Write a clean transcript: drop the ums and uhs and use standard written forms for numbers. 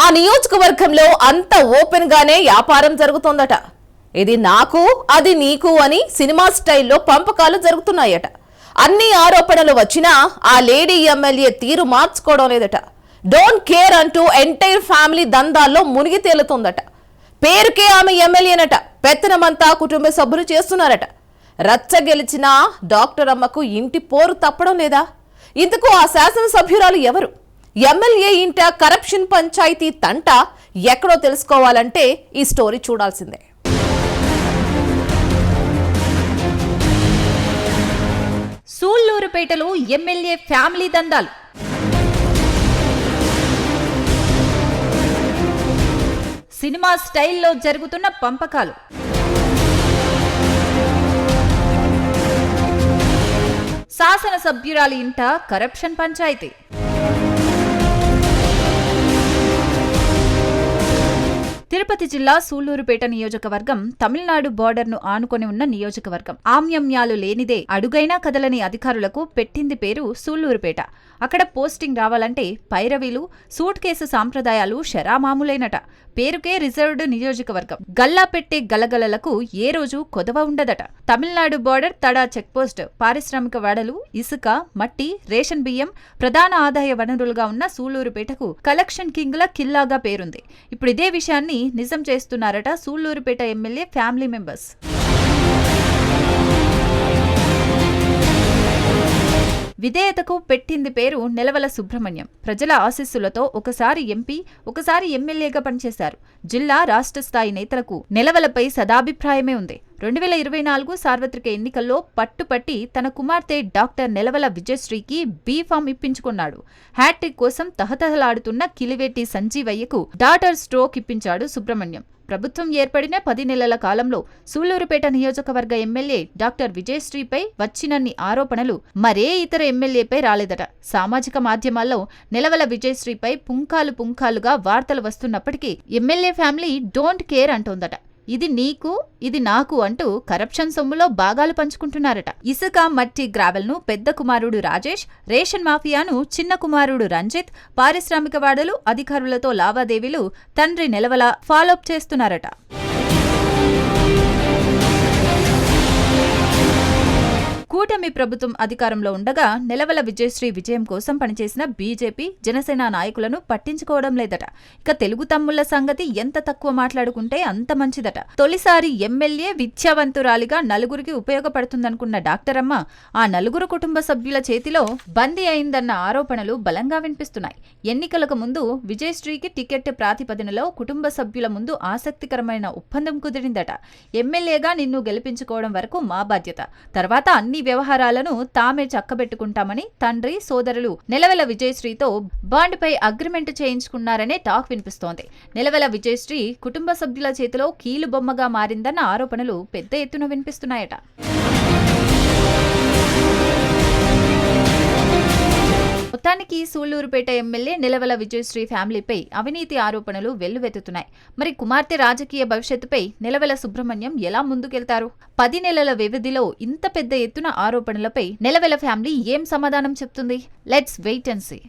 ఆ నియోజకవర్గంలో అంత ఓపెన్ గానే వ్యాపారం జరుగుతోందట. ఇది నాకు అది నీకు అని సినిమా స్టైల్లో పంపకాలు జరుగుతున్నాయట. అన్ని ఆరోపణలు వచ్చినా ఆ లేడీ ఎమ్మెల్యే తీరు మార్చుకోవడం లేదట. డోంట్ కేర్ అంటూ ఎంటైర్ ఫ్యామిలీ దందాల్లో మునిగి తేలుతోందట. పేరుకే ఆమె ఎమ్మెల్యేనట. పెత్తనమంతా కుటుంబ సభ్యులు చేస్తున్నారట. రచ్చ గెలిచిన డాక్టర్ అమ్మకు ఇంటి పోరు తప్పడం లేదా? ఇంతకు ఆ శాసనసభ్యురాలు ఎవరు? ఎమ్మెల్యే ఇంట కరప్షన్ పంచాయతీ తంట ఎక్కడో తెలుసుకోవాలంటే ఈ స్టోరీ చూడాల్సిందే. సూళ్లూరుపేటలో ఎమ్మెల్యే ఫ్యామిలీ దందాలు. సినిమా స్టైల్లో జరుగుతున్న పంపకాలు. శాసనసభ్యురాలి ఇంట కరప్షన్ పంచాయతీ. తిరుపతి జిల్లా సూళ్లూరుపేట నియోజకవర్గం తమిళనాడు బోర్డర్ను ఆనుకొని ఉన్న నియోజకవర్గం. ఆమ్యమ్యాలు లేనిదే అడుగైనా కదలని అధికారులకు పెట్టింది పేరు సూళ్లూరుపేట. అక్కడ పోస్టింగ్ రావాలంటే పైరవీలు, సూట్ కేసు సాంప్రదాయాలు షరామామూలైనట. పేరుకే రిజర్వ్డ్ నియోజకవర్గం. గల్లా పెట్టే గలగలలకు ఏ రోజు కొదవ ఉండదట. తమిళనాడు బోర్డర్ తడా చెక్పోస్ట్, పారిశ్రామిక వాడలు, ఇసుక, మట్టి, రేషన్ బియ్యం ప్రధాన ఆదాయ వనరులుగా ఉన్న సూళ్లూరుపేటకు కలెక్షన్ కింగ్ల కిల్లాగా పేరుంది. ఇప్పుడు ఇదే విషయాన్ని నిజం చేస్తున్నారట సూళ్లూరుపేట ఎమ్మెల్యే ఫ్యామిలీ మెంబర్స్. విధేయతకు పెట్టింది పేరు నెలవల సుబ్రహ్మణ్యం. ప్రజల ఆశీస్సులతో ఒకసారి ఎంపీ, ఒకసారి ఎమ్మెల్యేగా పనిచేశారు. జిల్లా, రాష్ట్ర స్థాయి నేతలకు నెలవలపై సదాభిప్రాయమే ఉంది. 2024 సార్వత్రిక ఎన్నికల్లో పట్టుపట్టి తన కుమార్తె డాక్టర్ నెలవల విజయశ్రీకి బీఫామ్ ఇప్పించుకున్నాడు. హ్యాట్రిక్ కోసం తహతహలాడుతున్న కిలివేటి సంజీవయ్యకు డాటర్ స్ట్రోక్ ఇప్పించాడు సుబ్రహ్మణ్యం. ప్రభుత్వం ఏర్పడిన 10 నెలల కాలంలో సూళ్లూరుపేట నియోజకవర్గ ఎమ్మెల్యే డాక్టర్ విజయశ్రీపై వచ్చినన్ని ఆరోపణలు మరే ఇతర ఎమ్మెల్యేపై రాలేదట. సామాజిక మాధ్యమాల్లో నెలవల విజయశ్రీపై పుంకాలుగా వార్తలు వస్తున్నప్పటికీ ఎమ్మెల్యే ఫ్యామిలీ డోంట్ కేర్ అంటోందట. ఇది నీకు, ఇది నాకు అంటూ కరప్షన్ సొమ్ములో భాగాలు పంచుకుంటున్నారట. ఇసుక, మట్టి, గ్రావెల్ను పెద్ద కుమారుడు రాజేష్, రేషన్ మాఫియాను చిన్న కుమారుడు రంజిత్, పారిశ్రామిక వాడలు, అధికారులతో లావాదేవీలు తండ్రి నెలవల ఫాలోఅప్ చేస్తున్నారట. కూటమి ప్రభుత్వం అధికారంలో ఉండగా నెలవల విజయశ్రీ విజయం కోసం పనిచేసిన బీజేపీ, జనసేన నాయకులను పట్టించుకోవడం లేదట. ఇక తెలుగు తమ్ముళ్ల సంగతి ఎంత తక్కువ మాట్లాడుకుంటే అంత మంచిదట. తొలిసారి ఎమ్మెల్యే విద్యావంతురాలిగా నలుగురికి ఉపయోగపడుతుందనుకున్న డాక్టర్ అమ్మ ఆ నలుగురు కుటుంబ సభ్యుల చేతిలో బందీ అయిందన్న ఆరోపణలు బలంగా వినిపిస్తున్నాయి. ఎన్నికలకు ముందు విజయశ్రీకి టికెట్ ప్రాతిపదికలో కుటుంబ సభ్యుల ముందు ఆసక్తికరమైన ఒప్పందం కుదిరిందట. ఎమ్మెల్యేగా నిన్ను గెలిపించుకోవడం వరకు మా బాధ్యత, తర్వాత అన్ని వ్యవహారాలను తామే చక్కబెట్టుకుంటామని తండ్రి, సోదరులు నెలవల విజయశ్రీతో బాండ్పై అగ్రిమెంట్ చేయించుకున్నారనే టాక్ వినిపిస్తోంది. నెలవల విజయశ్రీ కుటుంబ సభ్యుల చేతిలో కీలు బొమ్మగా మారిందన్న ఆరోపణలు పెద్ద ఎత్తున వినిపిస్తున్నాయట. మొత్తానికి సూళ్లూరుపేట ఎమ్మెల్యే నెలవల విజయశ్రీ ఫ్యామిలీపై అవినీతి ఆరోపణలు వెల్లువెత్తుతున్నాయి. మరి కుమార్తె రాజకీయ భవిష్యత్తుపై నెలవల సుబ్రహ్మణ్యం ఎలా ముందుకెళ్తారు? 10 నెలల వ్యవధిలో ఇంత పెద్ద ఎత్తున ఆరోపణలపై నెలవల ఫ్యామిలీ ఏం సమాధానం చెప్తుంది? Let's wait and see.